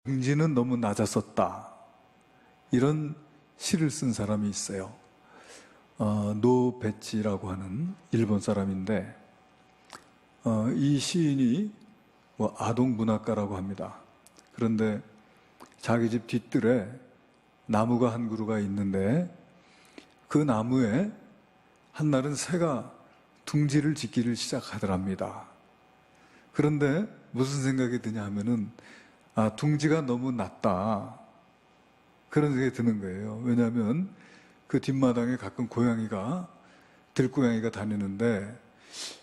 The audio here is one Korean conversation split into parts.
둥지는 너무 낮았었다. 이런 시를 쓴 사람이 있어요. 노베치라고 하는 일본 사람인데 이 시인이 아동 문학가라고 합니다. 그런데 자기 집 뒤뜰에 나무가 한 그루가 있는데 그 나무에 한날은 새가 둥지를 짓기를 시작하더랍니다. 그런데 무슨 생각이 드냐 하면은 둥지가 너무 낮다. 그런 생각이 드는 거예요. 왜냐하면 그 뒷마당에 가끔 들고양이가 다니는데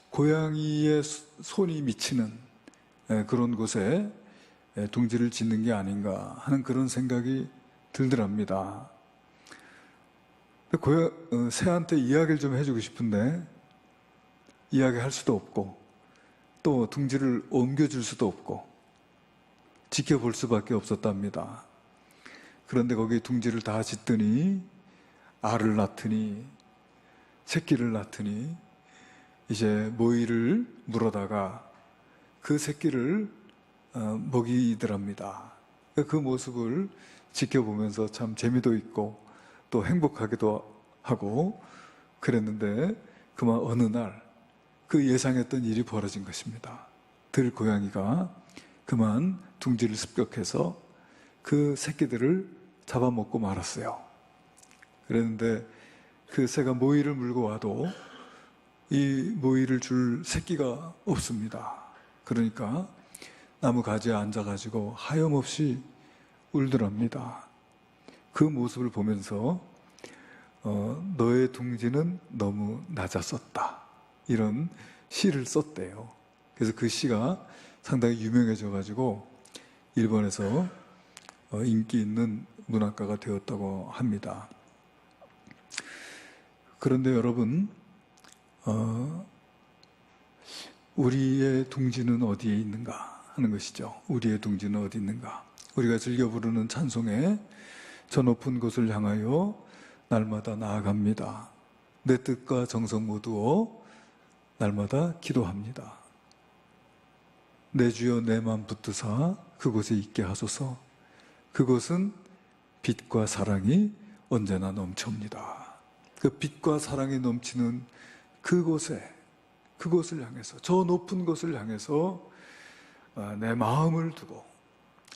고양이의 손이 미치는 그런 곳에 둥지를 짓는 게 아닌가 하는 그런 생각이 들더랍니다. 새한테 이야기를 좀 해주고 싶은데 이야기할 수도 없고 또 둥지를 옮겨줄 수도 없고 지켜볼 수밖에 없었답니다. 그런데 거기 둥지를 다 짓더니 알을 낳더니 새끼를 낳더니 이제 모이를 물어다가 그 새끼를 먹이더랍니다. 그 모습을 지켜보면서 참 재미도 있고 또 행복하기도 하고 그랬는데 그만 어느 날 그 예상했던 일이 벌어진 것입니다. 들고양이가 그만 둥지를 습격해서 그 새끼들을 잡아먹고 말았어요. 그랬는데 그 새가 모이를 물고 와도 이 모이를 줄 새끼가 없습니다. 그러니까 나무 가지에 앉아가지고 하염없이 울더랍니다. 그 모습을 보면서 너의 둥지는 너무 낮았었다. 이런 시를 썼대요. 그래서 그 시가 상당히 유명해져가지고 일본에서 인기 있는 문학가가 되었다고 합니다. 그런데 여러분, 우리의 둥지는 어디에 있는가 하는 것이죠. 우리의 둥지는 어디 있는가. 우리가 즐겨 부르는 찬송에 저 높은 곳을 향하여 날마다 나아갑니다. 내 뜻과 정성 모두어 날마다 기도합니다. 내 주여 내 맘 붙드사 그곳에 있게 하소서. 그곳은 빛과 사랑이 언제나 넘쳐옵니다. 그 빛과 사랑이 넘치는 그곳을 향해서, 저 높은 곳을 향해서 내 마음을 두고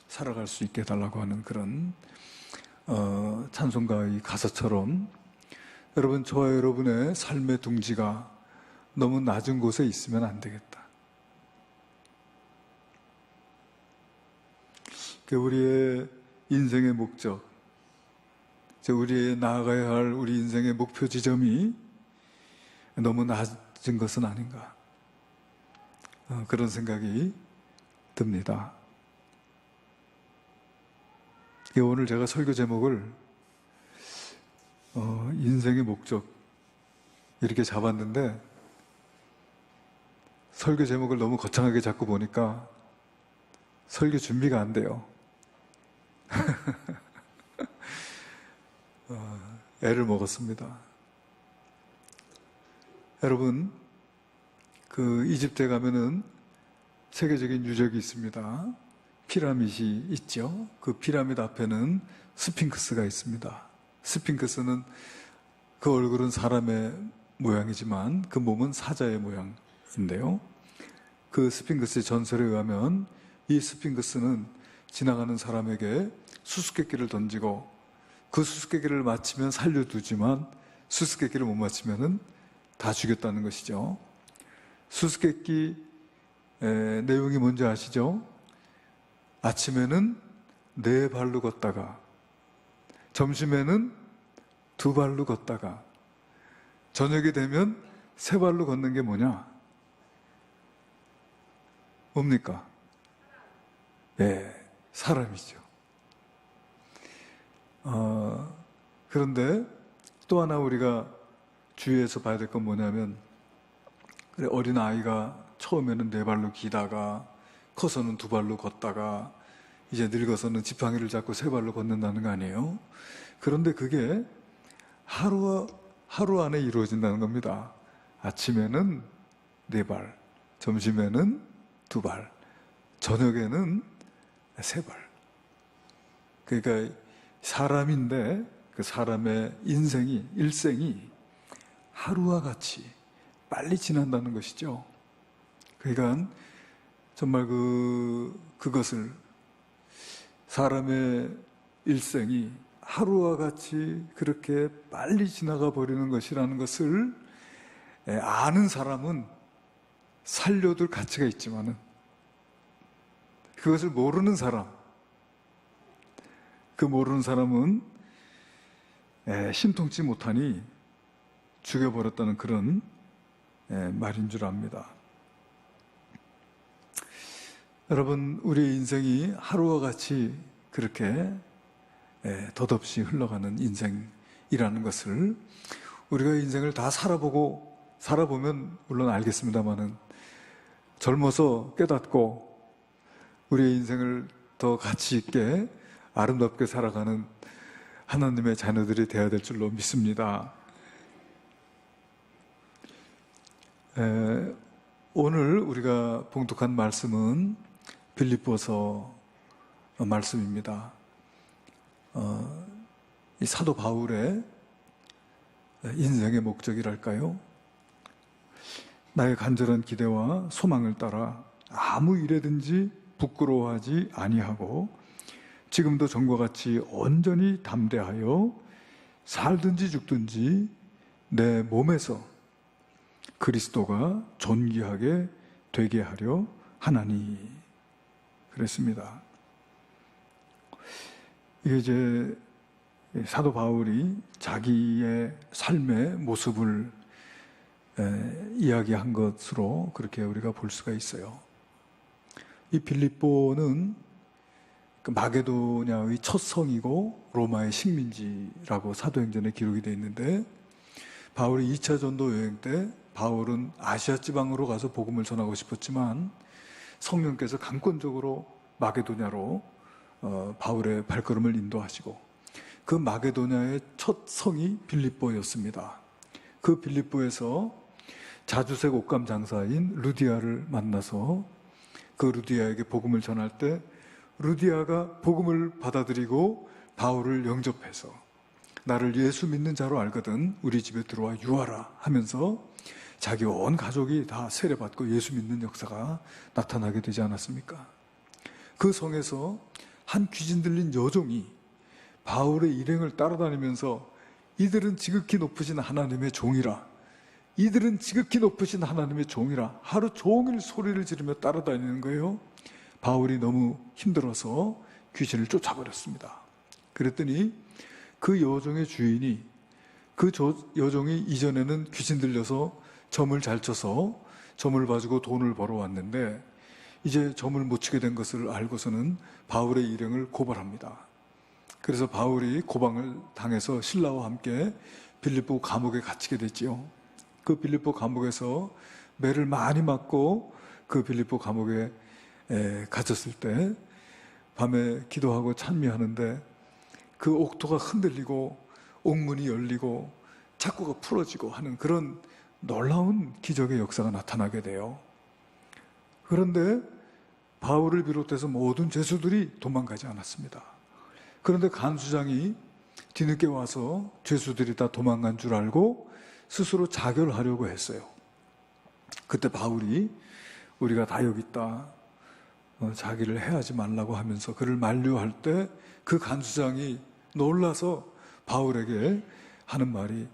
살아갈 수 있게 해달라고 하는 그런 찬송가의 가사처럼 여러분, 저와 여러분의 삶의 둥지가 너무 낮은 곳에 있으면 안 되겠다. 우리의 인생의 목적, 우리의 나아가야 할 우리 인생의 목표 지점이 너무 낮은 것은 아닌가. 그런 생각이 듭니다. 오늘 제가 설교 제목을 인생의 목적 이렇게 잡았는데 설교 제목을 너무 거창하게 잡고 보니까 설교 준비가 안 돼요. 애를 먹었습니다. 여러분, 그 이집트에 가면은 세계적인 유적이 있습니다. 피라밋이 있죠. 그 피라밋 앞에는 스핑크스가 있습니다. 스핑크스는 그 얼굴은 사람의 모양이지만 그 몸은 사자의 모양인데요. 그 스핑크스의 전설에 의하면 이 스핑크스는 지나가는 사람에게 수수께끼를 던지고 그 수수께끼를 맞히면 살려두지만 수수께끼를 못 맞히면은 다 죽였다는 것이죠. 수수께끼 내용이 뭔지 아시죠? 아침에는 4발로 걷다가 점심에는 2발로 걷다가 저녁이 되면 3발로 걷는 게 뭐냐? 뭡니까? 사람이죠. 그런데 또 하나 우리가 주의해서 봐야 될 건 뭐냐면 어린 아이가 처음에는 4발로 기다가 커서는 2발로 걷다가 이제 늙어서는 지팡이를 잡고 3발로 걷는다는 거 아니에요? 그런데 그게 하루 안에 이루어진다는 겁니다. 아침에는 4발, 점심에는 2발, 저녁에는 3발. 그러니까 사람인데 그 사람의 일생이 하루와 같이 빨리 지난다는 것이죠. 그러니까 정말 그것을 사람의 일생이 하루와 같이 그렇게 빨리 지나가 버리는 것이라는 것을 아는 사람은 살려둘 가치가 있지만은 그것을 모르는 사람, 그 모르는 사람은 신통치 못하니 죽여버렸다는 그런 말인 줄 압니다. 여러분, 우리의 인생이 하루와 같이 그렇게 덧없이 흘러가는 인생이라는 것을 우리가 인생을 다 살아보면 물론 알겠습니다만은 젊어서 깨닫고 우리의 인생을 더 가치 있게 아름답게 살아가는 하나님의 자녀들이 되어야 될 줄로 믿습니다. 오늘 우리가 봉독한 말씀은 빌립보서 말씀입니다. 이 사도 바울의 인생의 목적이랄까요? 나의 간절한 기대와 소망을 따라 아무 일에든지 부끄러워하지 아니하고 지금도 전과 같이 온전히 담대하여 살든지 죽든지 내 몸에서 그리스도가 존귀하게 되게 하려 하나니, 그랬습니다. 이게 이제 사도 바울이 자기의 삶의 모습을 이야기한 것으로 그렇게 우리가 볼 수가 있어요. 이 빌립보는 마게도냐의 첫 성이고 로마의 식민지라고 사도행전에 기록이 되어 있는데, 바울이 2차 전도 여행 때 바울은 아시아 지방으로 가서 복음을 전하고 싶었지만 성령께서 강권적으로 마게도냐로 바울의 발걸음을 인도하시고 그 마게도냐의 첫 성이 빌립보였습니다. 그 빌립보에서 자주색 옷감 장사인 루디아를 만나서 그 루디아에게 복음을 전할 때 루디아가 복음을 받아들이고 바울을 영접해서 나를 예수 믿는 자로 알거든 우리 집에 들어와 유하라 하면서 자기 온 가족이 다 세례받고 예수 믿는 역사가 나타나게 되지 않았습니까? 그 성에서 한 귀신 들린 여종이 바울의 일행을 따라다니면서 이들은 지극히 높으신 하나님의 종이라, 이들은 지극히 높으신 하나님의 종이라 하루 종일 소리를 지르며 따라다니는 거예요. 바울이 너무 힘들어서 귀신을 쫓아버렸습니다. 그랬더니 그 여종의 주인이, 그 여종이 이전에는 귀신 들려서 점을 잘 쳐서 점을 봐주고 돈을 벌어왔는데 이제 점을 못 치게 된 것을 알고서는 바울의 일행을 고발합니다. 그래서 바울이 고방을 당해서 신라와 함께 빌립보 감옥에 갇히게 됐지요. 그 빌립보 감옥에서 매를 많이 맞고 그 빌립보 감옥에 갇혔을 때 밤에 기도하고 찬미하는데 그 옥토가 흔들리고 옥문이 열리고 착고가 풀어지고 하는 그런 놀라운 기적의 역사가 나타나게 돼요. 그런데 바울을 비롯해서 모든 죄수들이 도망가지 않았습니다. 그런데 간수장이 뒤늦게 와서 죄수들이 다 도망간 줄 알고 스스로 자결하려고 했어요. 그때 바울이 우리가 다 여기 있다, 자기를 해하지 말라고 하면서 그를 만류할 때 그 간수장이 놀라서 바울에게 하는 말이,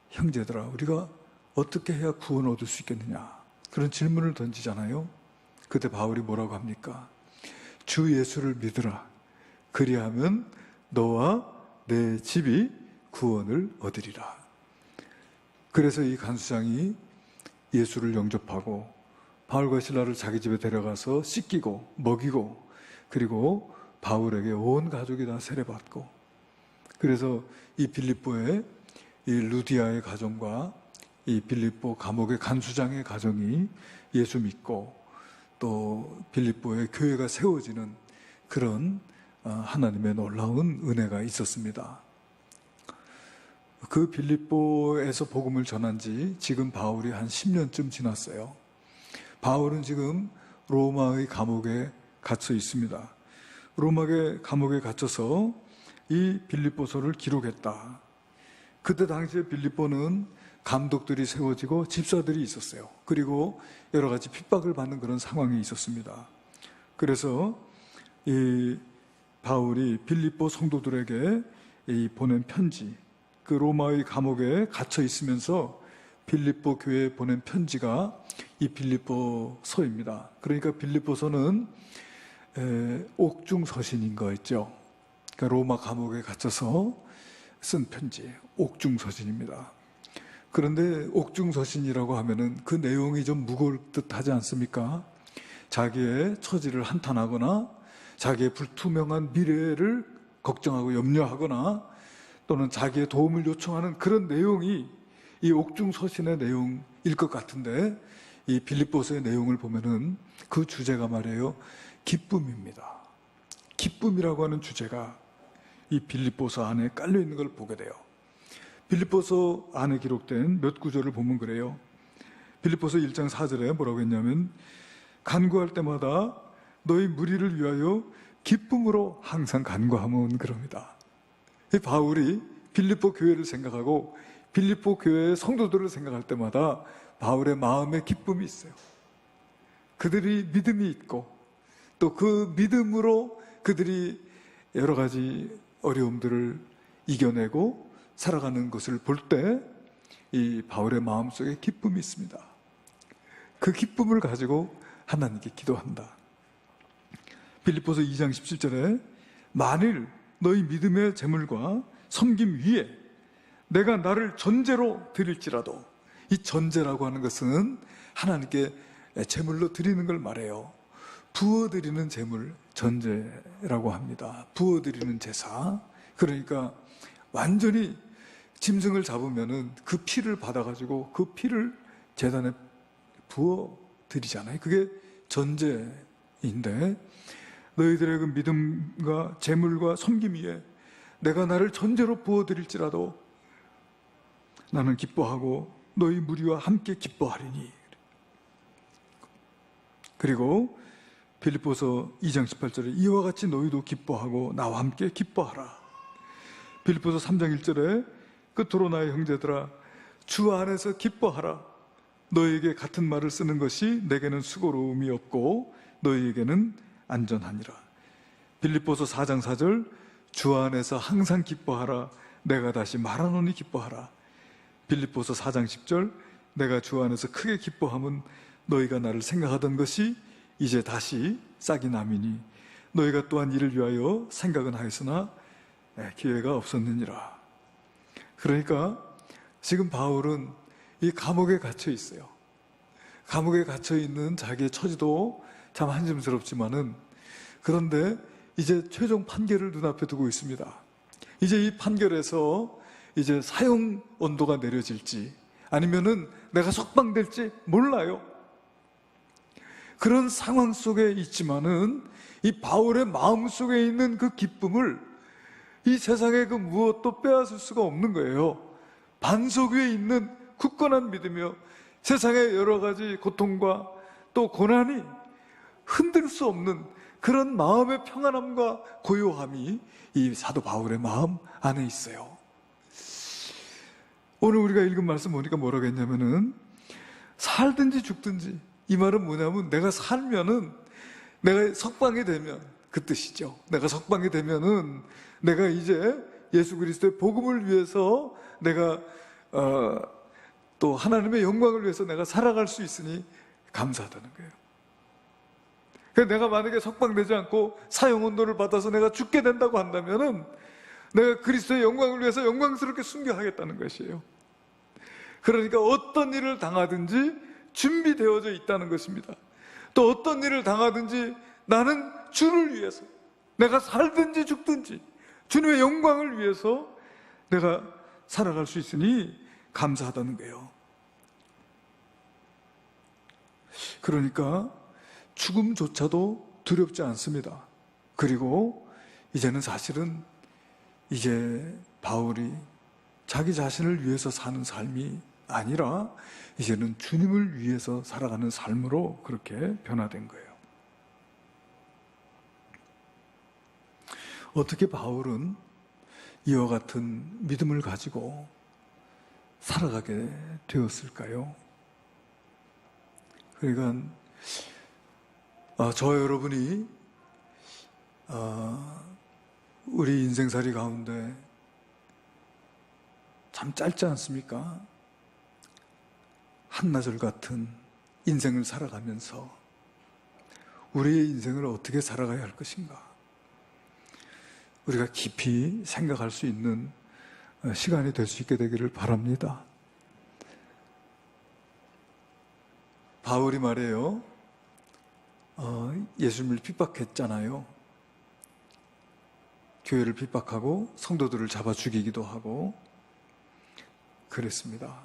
형제들아, 우리가 어떻게 해야 구원 얻을 수 있겠느냐, 그런 질문을 던지잖아요. 그때 바울이 뭐라고 합니까? 주 예수를 믿으라, 그리하면 너와 내 집이 구원을 얻으리라. 그래서 이 간수장이 예수를 영접하고 바울과 실라를 자기 집에 데려가서 씻기고 먹이고, 그리고 바울에게 온 가족이 다 세례받고, 그래서 이 빌립보의 이 루디아의 가정과 이 빌립보 감옥의 간수장의 가정이 예수 믿고 또 빌립보의 교회가 세워지는 그런 하나님의 놀라운 은혜가 있었습니다. 그 빌립보에서 복음을 전한 지 지금 바울이 한 10년쯤 지났어요. 바울은 지금 로마의 감옥에 갇혀 있습니다. 로마의 감옥에 갇혀서 이 빌립보서를 기록했다. 그때 당시에 빌립보는 감독들이 세워지고 집사들이 있었어요. 그리고 여러 가지 핍박을 받는 그런 상황이 있었습니다. 그래서 이 바울이 빌립보 성도들에게 이 보낸 편지, 그 로마의 감옥에 갇혀 있으면서 빌립보 교회에 보낸 편지가 이 빌립보서입니다. 그러니까 빌립보서는 옥중서신인 거였죠. 그러니까 로마 감옥에 갇혀서 쓴 편지, 옥중서신입니다. 그런데 옥중서신이라고 하면은 그 내용이 좀 무거울 듯 하지 않습니까? 자기의 처지를 한탄하거나 자기의 불투명한 미래를 걱정하고 염려하거나 또는 자기의 도움을 요청하는 그런 내용이 이 옥중서신의 내용일 것 같은데, 이 빌립보서의 내용을 보면은 그 주제가 말이에요, 기쁨입니다. 기쁨이라고 하는 주제가 이 빌립보서 안에 깔려 있는 걸 보게 돼요. 빌립보서 안에 기록된 몇 구절을 보면 그래요. 빌립보서 1장 4절에 뭐라고 했냐면, 간구할 때마다 너희 무리를 위하여 기쁨으로 항상 간구하면, 그럽니다. 이 바울이 빌립보 교회를 생각하고 빌립보 교회의 성도들을 생각할 때마다 바울의 마음에 기쁨이 있어요. 그들이 믿음이 있고 또 그 믿음으로 그들이 여러 가지 어려움들을 이겨내고 살아가는 것을 볼 때 이 바울의 마음속에 기쁨이 있습니다. 그 기쁨을 가지고 하나님께 기도한다. 빌립보서 2장 17절에 만일 너희 믿음의 재물과 섬김 위에 내가 나를 전제로 드릴지라도, 이 전제라고 하는 것은 하나님께 재물로 드리는 걸 말해요. 부어드리는 재물, 전제라고 합니다. 부어드리는 제사. 그러니까 완전히 짐승을 잡으면은 그 피를 받아가지고 그 피를 제단에 부어드리잖아요. 그게 전제인데, 너희들의 그 믿음과 재물과 섬김 위에 내가 나를 전제로 부어드릴지라도 나는 기뻐하고 너희 무리와 함께 기뻐하리니. 그리고 빌립보서 2장 18절에 이와 같이 너희도 기뻐하고 나와 함께 기뻐하라. 빌립보서 3장 1절에 끝으로 나의 형제들아 주 안에서 기뻐하라. 너희에게 같은 말을 쓰는 것이 내게는 수고로움이 없고 너희에게는 안전하니라. 빌립보서 4장 4절 주 안에서 항상 기뻐하라. 내가 다시 말하노니 기뻐하라. 빌립보서 4장 10절 내가 주 안에서 크게 기뻐함은 너희가 나를 생각하던 것이 이제 다시 싹이 남이니 너희가 또한 이를 위하여 생각은 하였으나 기회가 없었느니라. 그러니까 지금 바울은 이 감옥에 갇혀 있어요. 감옥에 갇혀 있는 자기의 처지도 참 한심스럽지만은, 그런데 이제 최종 판결을 눈앞에 두고 있습니다. 이제 이 판결에서 이제 사형 언도가 내려질지 아니면은 내가 석방될지 몰라요. 그런 상황 속에 있지만은 이 바울의 마음 속에 있는 그 기쁨을 이 세상의 그 무엇도 빼앗을 수가 없는 거예요. 반석 위에 있는 굳건한 믿음이요, 세상의 여러 가지 고통과 또 고난이 흔들 수 없는 그런 마음의 평안함과 고요함이 이 사도 바울의 마음 안에 있어요. 오늘 우리가 읽은 말씀 보니까 뭐라고 했냐면은 살든지 죽든지, 이 말은 뭐냐면 내가 살면은, 내가 석방이 되면, 그 뜻이죠. 내가 석방이 되면은 내가 이제 예수 그리스도의 복음을 위해서 내가 또 하나님의 영광을 위해서 내가 살아갈 수 있으니 감사하다는 거예요. 그러니까 내가 만약에 석방되지 않고 사형언도를 받아서 내가 죽게 된다고 한다면은 내가 그리스도의 영광을 위해서 영광스럽게 순교하겠다는 것이에요. 그러니까 어떤 일을 당하든지 준비되어져 있다는 것입니다. 또 어떤 일을 당하든지 나는 주를 위해서, 내가 살든지 죽든지 주님의 영광을 위해서 내가 살아갈 수 있으니 감사하다는 거예요. 그러니까 죽음조차도 두렵지 않습니다. 그리고 이제는 사실은 이제 바울이 자기 자신을 위해서 사는 삶이 아니라 이제는 주님을 위해서 살아가는 삶으로 그렇게 변화된 거예요. 어떻게 바울은 이와 같은 믿음을 가지고 살아가게 되었을까요? 그러니까 저와 여러분이 우리 인생살이 가운데 참 짧지 않습니까? 한나절 같은 인생을 살아가면서 우리의 인생을 어떻게 살아가야 할 것인가, 우리가 깊이 생각할 수 있는 시간이 될 수 있게 되기를 바랍니다. 바울이 말해요, 예수님을 핍박했잖아요. 교회를 핍박하고 성도들을 잡아 죽이기도 하고 그랬습니다.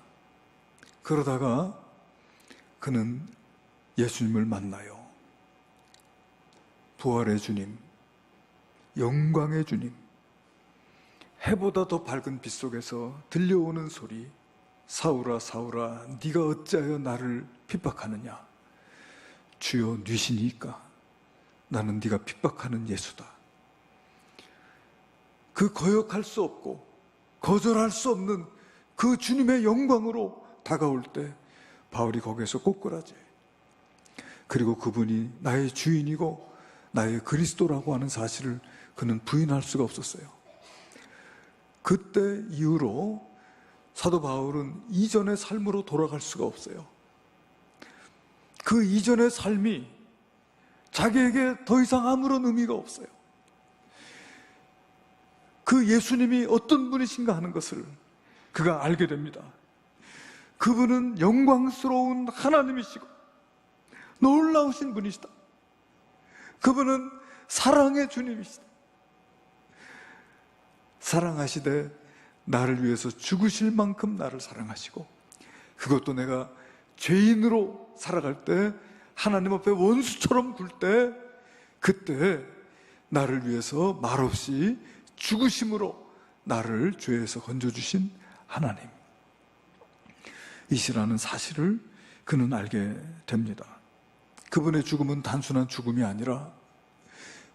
그러다가 그는 예수님을 만나요. 부활의 주님, 영광의 주님, 해보다 더 밝은 빛 속에서 들려오는 소리, 사울아 사울아 네가 어찌하여 나를 핍박하느냐. 주여 뉘시니까 나는 네가 핍박하는 예수다. 그 거역할 수 없고 거절할 수 없는 그 주님의 영광으로 다가올 때 바울이 거기에서 꼬꾸라지. 그리고 그분이 나의 주인이고 나의 그리스도라고 하는 사실을 그는 부인할 수가 없었어요. 그때 이후로 사도 바울은 이전의 삶으로 돌아갈 수가 없어요. 그 이전의 삶이 자기에게 더 이상 아무런 의미가 없어요. 그 예수님이 어떤 분이신가 하는 것을 그가 알게 됩니다. 그분은 영광스러운 하나님이시고 놀라우신 분이시다. 그분은 사랑의 주님이시다. 사랑하시되 나를 위해서 죽으실 만큼 나를 사랑하시고, 그것도 내가 죄인으로 살아갈 때, 하나님 앞에 원수처럼 굴 때, 그때 나를 위해서 말없이 죽으심으로 나를 죄에서 건져주신 하나님 이시라는 사실을 그는 알게 됩니다. 그분의 죽음은 단순한 죽음이 아니라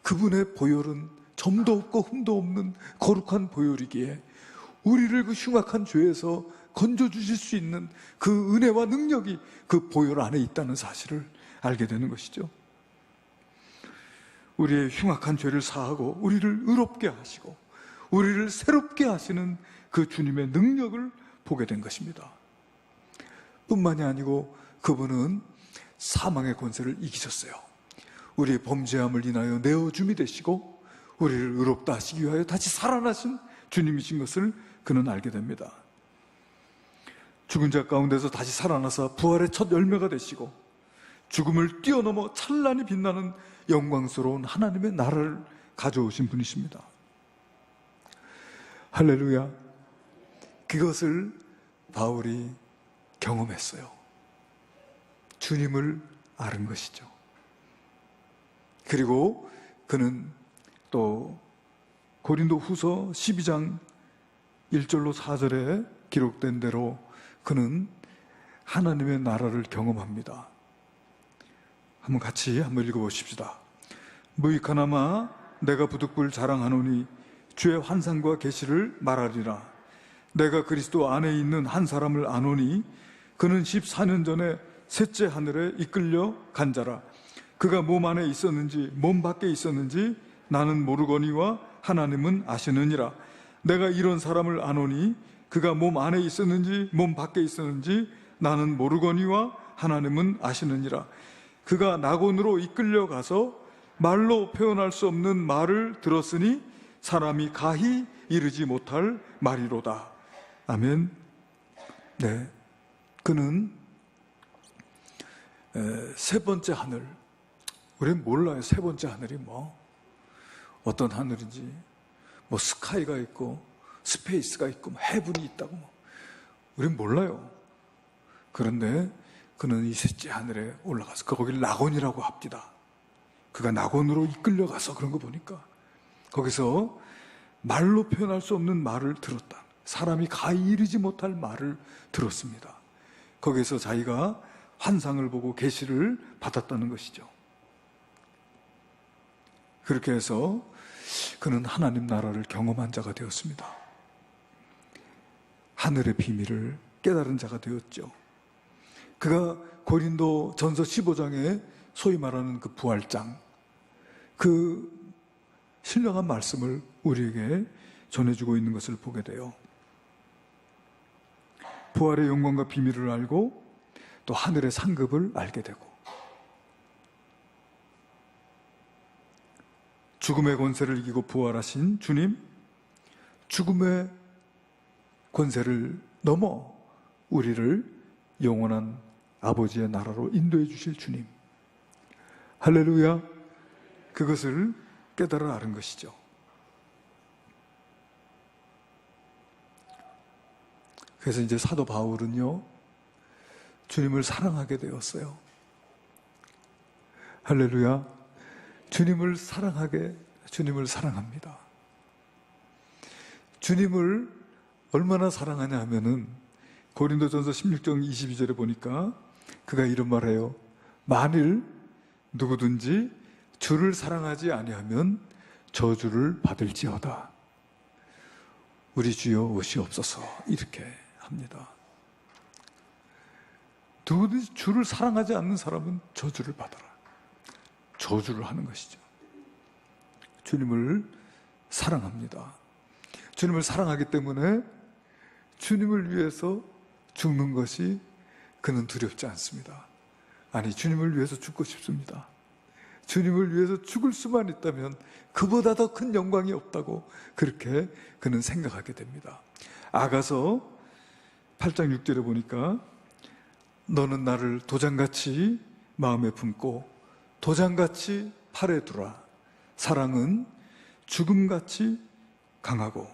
그분의 보혈은 점도 없고 흠도 없는 거룩한 보혈이기에 우리를 그 흉악한 죄에서 건져주실 수 있는 그 은혜와 능력이 그 보혈 안에 있다는 사실을 알게 되는 것이죠. 우리의 흉악한 죄를 사하고 우리를 의롭게 하시고 우리를 새롭게 하시는 그 주님의 능력을 보게 된 것입니다. 뿐만이 아니고 그분은 사망의 권세를 이기셨어요. 우리의 범죄함을 인하여 내어줌이 되시고 우리를 의롭다 하시기 위하여 다시 살아나신 주님이신 것을 그는 알게 됩니다. 죽은 자 가운데서 다시 살아나서 부활의 첫 열매가 되시고 죽음을 뛰어넘어 찬란히 빛나는 영광스러운 하나님의 나라를 가져오신 분이십니다. 할렐루야. 그것을 바울이 경험했어요. 주님을 아는 것이죠. 그리고 그는 또 고린도 후서 12장 1절로 4절에 기록된 대로 그는 하나님의 나라를 경험합니다. 한번 같이 읽어보십시다. 무익하나마 내가 부득불 자랑하노니 주의 환상과 계시를 말하리라. 내가 그리스도 안에 있는 한 사람을 아노니 그는 14년 전에 셋째 하늘에 이끌려 간 자라. 그가 몸 안에 있었는지 몸 밖에 있었는지 나는 모르거니와 하나님은 아시느니라. 내가 이런 사람을 아노니 그가 몸 안에 있었는지 몸 밖에 있었는지 나는 모르거니와 하나님은 아시느니라. 그가 낙원으로 이끌려 가서 말로 표현할 수 없는 말을 들었으니 사람이 가히 이르지 못할 말이로다. 아멘. 네, 그는 세 번째 하늘, 우리는 몰라요. 세 번째 하늘이 어떤 하늘인지. 스카이가 있고 스페이스가 있고 헤븐이 있다고 우리는 몰라요. 그런데 그는 이 셋째 하늘에 올라가서 거기를 낙원이라고 합디다. 그가 낙원으로 이끌려가서 그런 거 보니까 거기서 말로 표현할 수 없는 말을 들었다. 사람이 가히 이르지 못할 말을 들었습니다. 거기서 자기가 환상을 보고 계시를 받았다는 것이죠. 그렇게 해서 그는 하나님 나라를 경험한 자가 되었습니다. 하늘의 비밀을 깨달은 자가 되었죠. 그가 고린도 전서 15장에 소위 말하는 그 부활장, 그 신령한 말씀을 우리에게 전해주고 있는 것을 보게 돼요. 부활의 영광과 비밀을 알고 또 하늘의 상급을 알게 되고, 죽음의 권세를 이기고 부활하신 주님, 죽음의 권세를 넘어 우리를 영원한 아버지의 나라로 인도해 주실 주님, 할렐루야. 그것을 깨달아 아는 것이죠. 그래서 이제 사도 바울은요, 주님을 사랑하게 되었어요. 할렐루야. 주님을 사랑합니다. 주님을 얼마나 사랑하냐 하면은 고린도전서 16장 22절에 보니까 그가 이런 말해요. 만일 누구든지 주를 사랑하지 아니하면 저주를 받을지어다. 우리 주여 오시옵소서. 이렇게 합니다. 누구든지 주를 사랑하지 않는 사람은 저주를 받아라. 저주를 하는 것이죠. 주님을 사랑합니다. 주님을 사랑하기 때문에 주님을 위해서 죽는 것이 그는 두렵지 않습니다. 아니, 주님을 위해서 죽고 싶습니다. 주님을 위해서 죽을 수만 있다면 그보다 더 큰 영광이 없다고 그렇게 그는 생각하게 됩니다. 아가서 8장 6절에 보니까 너는 나를 도장같이 마음에 품고 도장같이 팔에 두라. 사랑은 죽음같이 강하고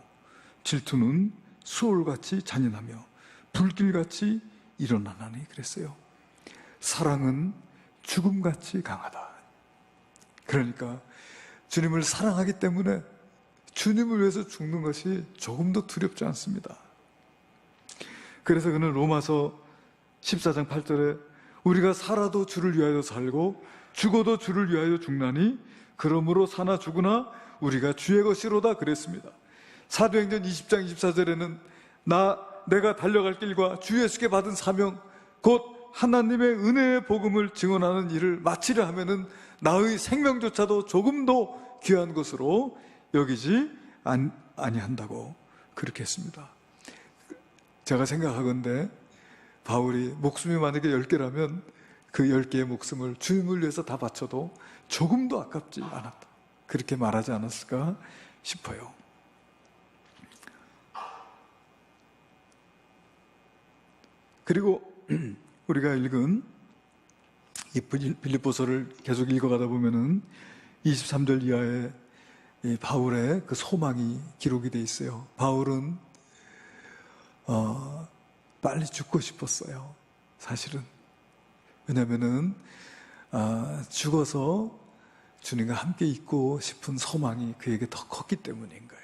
질투는 수월같이 잔인하며 불길같이 일어나나니 그랬어요. 사랑은 죽음같이 강하다. 그러니까 주님을 사랑하기 때문에 주님을 위해서 죽는 것이 조금도 두렵지 않습니다. 그래서 그는 로마서 14장 8절에 우리가 살아도 주를 위하여 살고 죽어도 주를 위하여 죽나니 그러므로 사나 죽으나 우리가 주의 것이로다 그랬습니다. 사도행전 20장 24절에는 내가 달려갈 길과 주 예수께 받은 사명 곧 하나님의 은혜의 복음을 증언하는 일을 마치려 하면은 나의 생명조차도 조금도 귀한 것으로 여기지 아니한다고 그렇게 했습니다. 제가 생각하건대 바울이 목숨이 만약에 10개라면 그 10개의 목숨을 주님을 위해서 다 바쳐도 조금도 아깝지 않았다. 그렇게 말하지 않았을까 싶어요. 그리고 우리가 읽은 이 빌립보서를 계속 읽어가다 보면은 23절 이하에 이 바울의 그 소망이 기록이 돼 있어요. 바울은 빨리 죽고 싶었어요. 사실은. 왜냐면은 죽어서 주님과 함께 있고 싶은 소망이 그에게 더 컸기 때문인 거예요.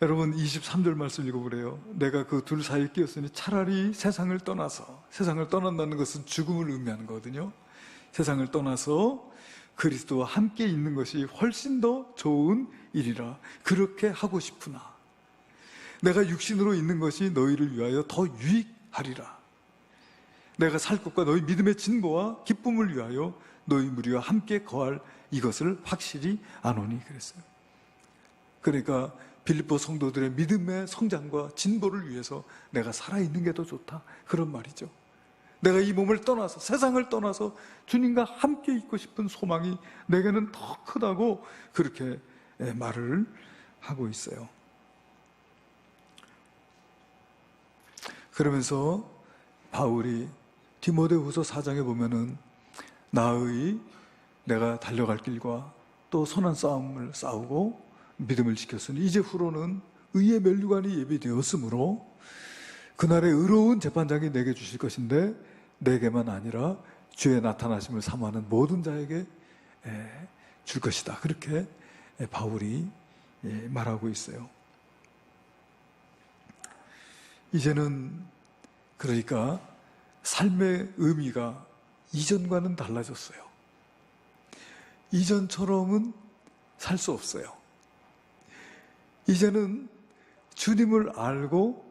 여러분 23절 말씀 읽어보래요. 내가 그 둘 사이에 끼었으니 차라리 세상을 떠난다는 것은 죽음을 의미하는 거거든요. 세상을 떠나서 그리스도와 함께 있는 것이 훨씬 더 좋은 일이라 그렇게 하고 싶으나 내가 육신으로 있는 것이 너희를 위하여 더 유익하리라. 내가 살 것과 너희 믿음의 진보와 기쁨을 위하여 너희 무리와 함께 거할 이것을 확실히 아노니 그랬어요. 그러니까 빌립보 성도들의 믿음의 성장과 진보를 위해서 내가 살아있는 게 더 좋다 그런 말이죠. 내가 이 몸을 떠나서 세상을 떠나서 주님과 함께 있고 싶은 소망이 내게는 더 크다고 그렇게 말을 하고 있어요. 그러면서 바울이 디모데후서 4장에 보면은 내가 달려갈 길과 또 선한 싸움을 싸우고 믿음을 지켰으니 이제 후로는 의의 면류관이 예비되었으므로 그날의 의로운 재판장이 내게 주실 것인데 내게만 아니라 주의 나타나심을 사모하는 모든 자에게 줄 것이다. 그렇게 바울이 말하고 있어요. 이제는 그러니까 삶의 의미가 이전과는 달라졌어요. 이전처럼은 살 수 없어요. 이제는 주님을 알고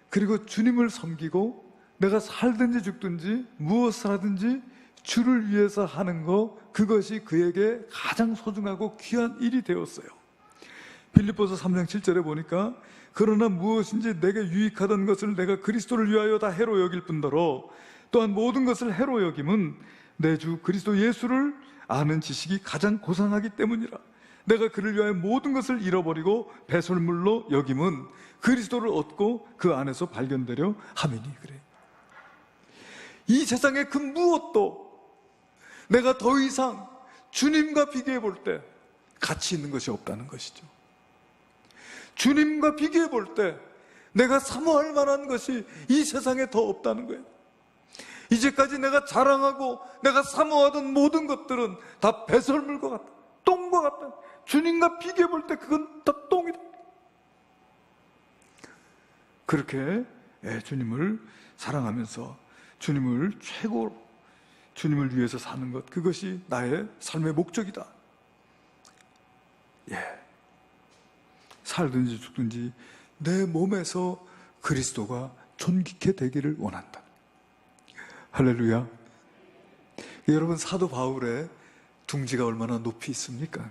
그리고 주님을 섬기고 내가 살든지 죽든지 무엇을 하든지 주를 위해서 하는 것, 그것이 그에게 가장 소중하고 귀한 일이 되었어요. 빌립보서 3장 7절에 보니까 그러나 무엇인지 내게 유익하던 것을 내가 그리스도를 위하여 다 해로 여길 뿐더러 또한 모든 것을 해로 여김은 내 주 그리스도 예수를 아는 지식이 가장 고상하기 때문이라. 내가 그를 위하여 모든 것을 잃어버리고 배설물로 여김은 그리스도를 얻고 그 안에서 발견되려 함이니. 그래. 이 세상의 그 무엇도 내가 더 이상 주님과 비교해 볼 때 가치 있는 것이 없다는 것이죠. 주님과 비교해 볼 때 내가 사모할 만한 것이 이 세상에 더 없다는 거예요. 이제까지 내가 자랑하고 내가 사모하던 모든 것들은 다 배설물과 같다, 똥과 같다. 주님과 비교해 볼 때 그건 다 똥이다. 그렇게 주님을 사랑하면서 주님을 최고로, 주님을 위해서 사는 것, 그것이 나의 삶의 목적이다. 살든지 죽든지 내 몸에서 그리스도가 존귀케 되기를 원한다. 할렐루야. 여러분, 사도 바울의 둥지가 얼마나 높이 있습니까?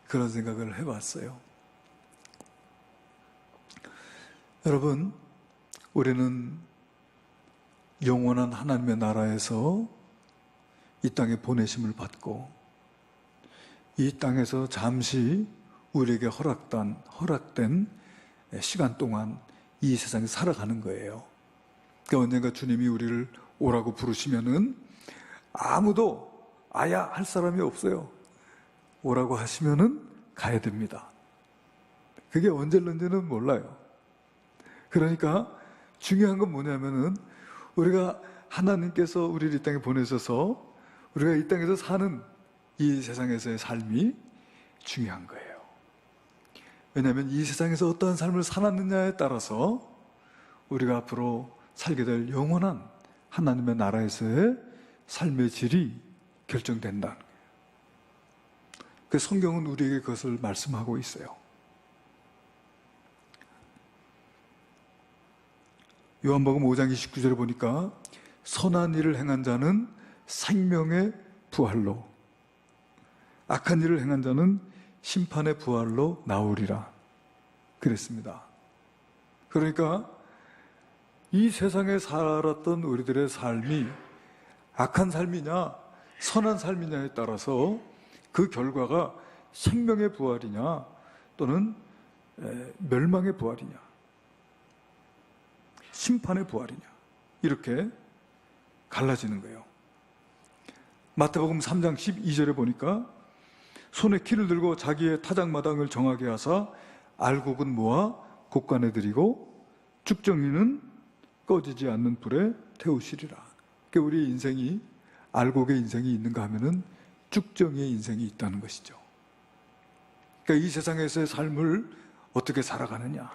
그런 생각을 해봤어요. 여러분, 우리는 영원한 하나님의 나라에서 이 땅에 보내심을 받고 이 땅에서 잠시 우리에게 허락된 시간 동안 이 세상에 살아가는 거예요. 그러니까 언젠가 주님이 우리를 오라고 부르시면은 아무도 아야 할 사람이 없어요. 오라고 하시면은 가야 됩니다. 그게 언제인지는 몰라요. 그러니까 중요한 건 뭐냐면은 우리가 하나님께서 우리를 이 땅에 보내셔서 우리가 이 땅에서 사는 이 세상에서의 삶이 중요한 거예요. 왜냐하면 이 세상에서 어떠한 삶을 살았느냐에 따라서 우리가 앞으로 살게 될 영원한 하나님의 나라에서의 삶의 질이 결정된다는 거예요. 그 성경은 우리에게 그것을 말씀하고 있어요. 요한복음 5장 29절에 보니까 선한 일을 행한 자는 생명의 부활로, 악한 일을 행한 자는 심판의 부활로 나오리라 그랬습니다. 그러니까 이 세상에 살았던 우리들의 삶이 악한 삶이냐 선한 삶이냐에 따라서 그 결과가 생명의 부활이냐 또는 멸망의 부활이냐 심판의 부활이냐 이렇게 갈라지는 거예요. 마태복음 3장 12절에 보니까 손에 키를 들고 자기의 타작마당을 정하게 하사 알곡은 모아 곡간에 들이고 죽정이는 꺼지지 않는 불에 태우시리라. 그러니까 우리 인생이 알곡의 인생이 있는가 하면은 죽정이의 인생이 있다는 것이죠. 그러니까 이 세상에서의 삶을 어떻게 살아가느냐.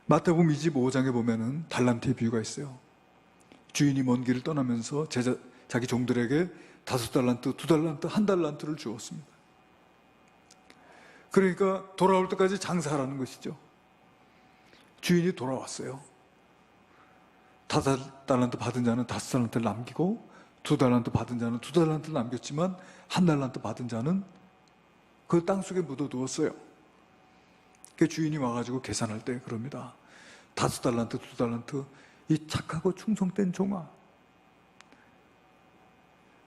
마태복음 25장에 보면은 달란트의 비유가 있어요. 주인이 먼 길을 떠나면서 자기 종들에게 5달란트, 2달란트, 1달란트를 주었습니다. 그러니까 돌아올 때까지 장사하라는 것이죠. 주인이 돌아왔어요. 5달란트 받은 자는 5달란트를 남기고 2달란트 받은 자는 2달란트를 남겼지만 1달란트 받은 자는 그 땅속에 묻어두었어요. 그 주인이 와가지고 계산할 때 그럽니다. 5달란트, 2달란트, 이 착하고 충성된 종아,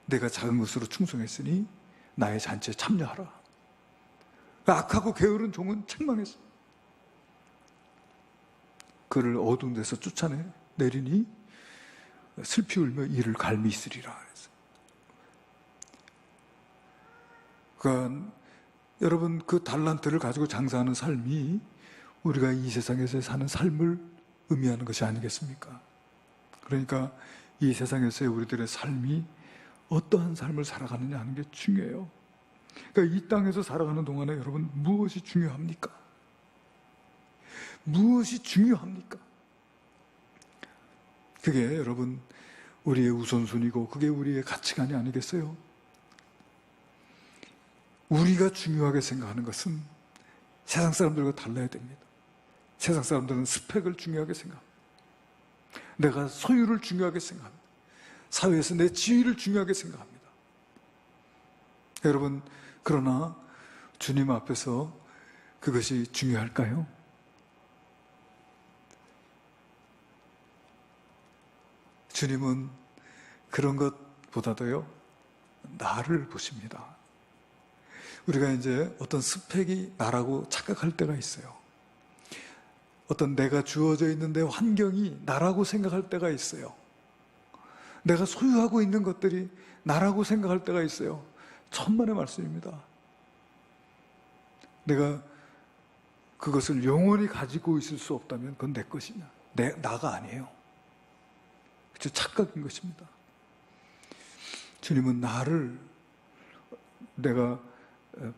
내가 작은 것으로 충성했으니 나의 잔치에 참여하라. 악하고 게으른 종은 책망했어. 그를 어두운 데서 쫓아내 내리니 슬피 울며 이를 갈미 있으리라. 그러니까 여러분, 그 달란트를 가지고 장사하는 삶이 우리가 이 세상에서 사는 삶을 의미하는 것이 아니겠습니까? 그러니까 이 세상에서의 우리들의 삶이 어떠한 삶을 살아가느냐 하는 게 중요해요. 그러니까 이 땅에서 살아가는 동안에 여러분 무엇이 중요합니까? 무엇이 중요합니까? 그게 여러분 우리의 우선순위고 그게 우리의 가치관이 아니겠어요? 우리가 중요하게 생각하는 것은 세상 사람들과 달라야 됩니다. 세상 사람들은 스펙을 중요하게 생각합니다. 내가 소유를 중요하게 생각합니다. 사회에서 내 지위를 중요하게 생각합니다. 여러분, 그러나 주님 앞에서 그것이 중요할까요? 주님은 그런 것보다도요, 나를 보십니다. 우리가 이제 어떤 스펙이 나라고 착각할 때가 있어요. 어떤 내가 주어져 있는 내 환경이 나라고 생각할 때가 있어요. 내가 소유하고 있는 것들이 나라고 생각할 때가 있어요. 천만의 말씀입니다. 내가 그것을 영원히 가지고 있을 수 없다면 그건 내 것이냐? 나가 아니에요. 그저 착각인 것입니다. 주님은 나를 내가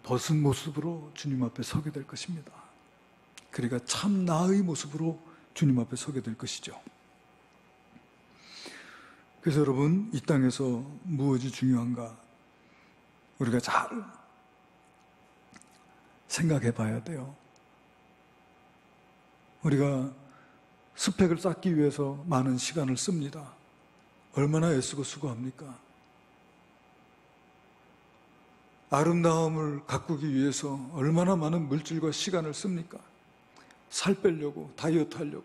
벗은 모습으로 주님 앞에 서게 될 것입니다. 그러니까 참 나의 모습으로 주님 앞에 서게 될 것이죠. 그래서 여러분, 이 땅에서 무엇이 중요한가? 우리가 잘 생각해 봐야 돼요. 우리가 스펙을 쌓기 위해서 많은 시간을 씁니다. 얼마나 애쓰고 수고합니까? 아름다움을 가꾸기 위해서 얼마나 많은 물질과 시간을 씁니까? 살 빼려고, 다이어트 하려고,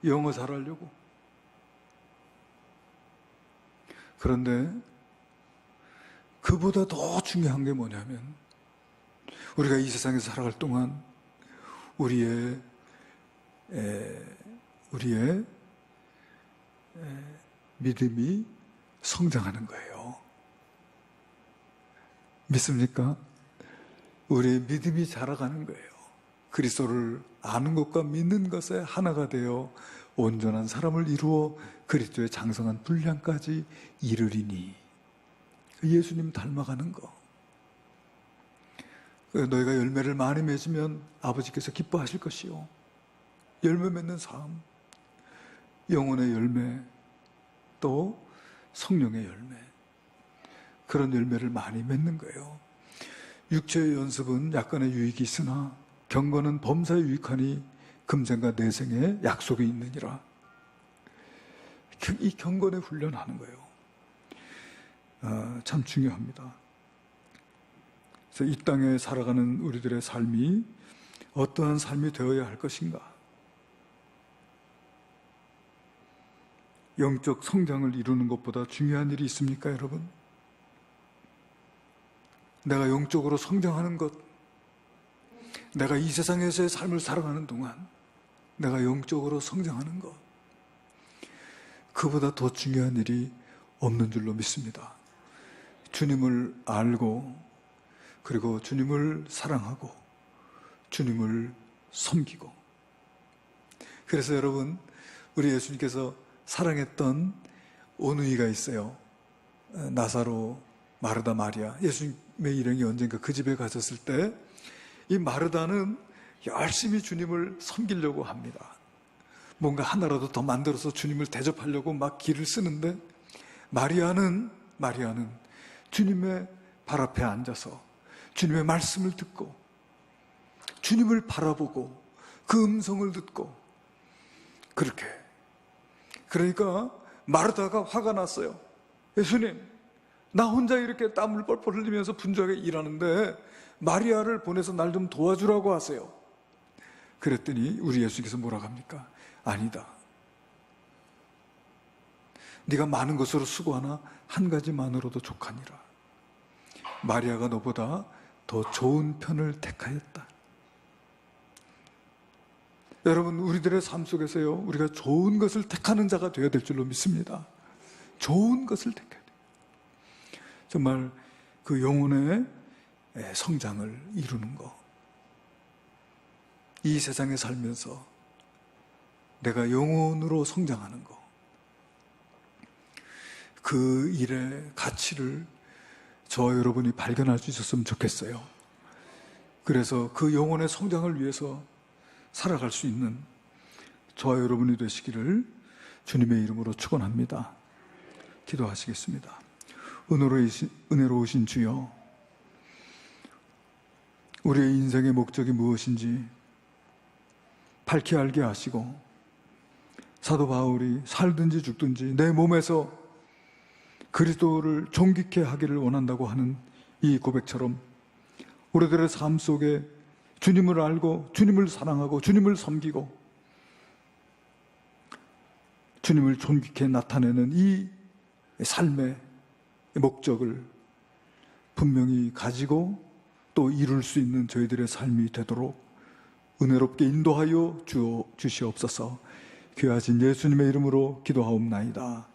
영어 잘하려고. 그런데 그보다 더 중요한 게 뭐냐면, 우리가 이 세상에서 살아갈 동안 우리의 믿음이 성장하는 거예요. 믿습니까? 우리의 믿음이 자라가는 거예요. 그리스도를 아는 것과 믿는 것에 하나가 되어 온전한 사람을 이루어 그리스도의 장성한 분량까지 이르리니. 예수님 닮아가는 거. 너희가 열매를 많이 맺으면 아버지께서 기뻐하실 것이요. 열매 맺는 삶, 영혼의 열매, 또 성령의 열매, 그런 열매를 많이 맺는 거예요. 육체의 연습은 약간의 유익이 있으나 경건은 범사에 유익하니 금생과 내생에 약속이 있느니라. 이 경건에 훈련하는 거예요. 참 중요합니다. 그래서 이 땅에 살아가는 우리들의 삶이 어떠한 삶이 되어야 할 것인가? 영적 성장을 이루는 것보다 중요한 일이 있습니까, 여러분? 내가 영적으로 성장하는 것, 내가 이 세상에서의 삶을 살아가는 동안 내가 영적으로 성장하는 것, 그보다 더 중요한 일이 없는 줄로 믿습니다. 주님을 알고, 그리고 주님을 사랑하고 주님을 섬기고. 그래서 여러분, 우리 예수님께서 사랑했던 오누이가 있어요. 나사로, 마르다, 마리아. 예수님의 일행이 언젠가 그 집에 가셨을 때 이 마르다는 열심히 주님을 섬기려고 합니다. 뭔가 하나라도 더 만들어서 주님을 대접하려고 막 길을 쓰는데, 마리아는 주님의 발 앞에 앉아서 주님의 말씀을 듣고 주님을 바라보고 그 음성을 듣고, 그렇게. 그러니까 마르다가 화가 났어요. 예수님, 나 혼자 이렇게 땀을 뻘뻘 흘리면서 분주하게 일하는데 마리아를 보내서 날 좀 도와주라고 하세요. 그랬더니 우리 예수님께서 뭐라고 합니까? 아니다. 네가 많은 것으로 수고하나 한 가지만으로도 족하니라. 마리아가 너보다 더 좋은 편을 택하였다. 여러분, 우리들의 삶 속에서요, 우리가 좋은 것을 택하는 자가 되어야 될 줄로 믿습니다. 좋은 것을 택해야 돼요. 정말 그 영혼의 성장을 이루는 것. 이 세상에 살면서 내가 영혼으로 성장하는 것. 그 일의 가치를 저와 여러분이 발견할 수 있었으면 좋겠어요. 그래서 그 영혼의 성장을 위해서 살아갈 수 있는 저와 여러분이 되시기를 주님의 이름으로 축원합니다. 기도하시겠습니다. 은혜로우신 주여, 우리의 인생의 목적이 무엇인지 밝히 알게 하시고, 사도 바울이 살든지 죽든지 내 몸에서 그리스도를 존귀케 하기를 원한다고 하는 이 고백처럼 우리들의 삶 속에 주님을 알고 주님을 사랑하고 주님을 섬기고 주님을 존귀케 나타내는 이 삶의 목적을 분명히 가지고 또 이룰 수 있는 저희들의 삶이 되도록 은혜롭게 인도하여 주시옵소서. 귀하신 예수님의 이름으로 기도하옵나이다.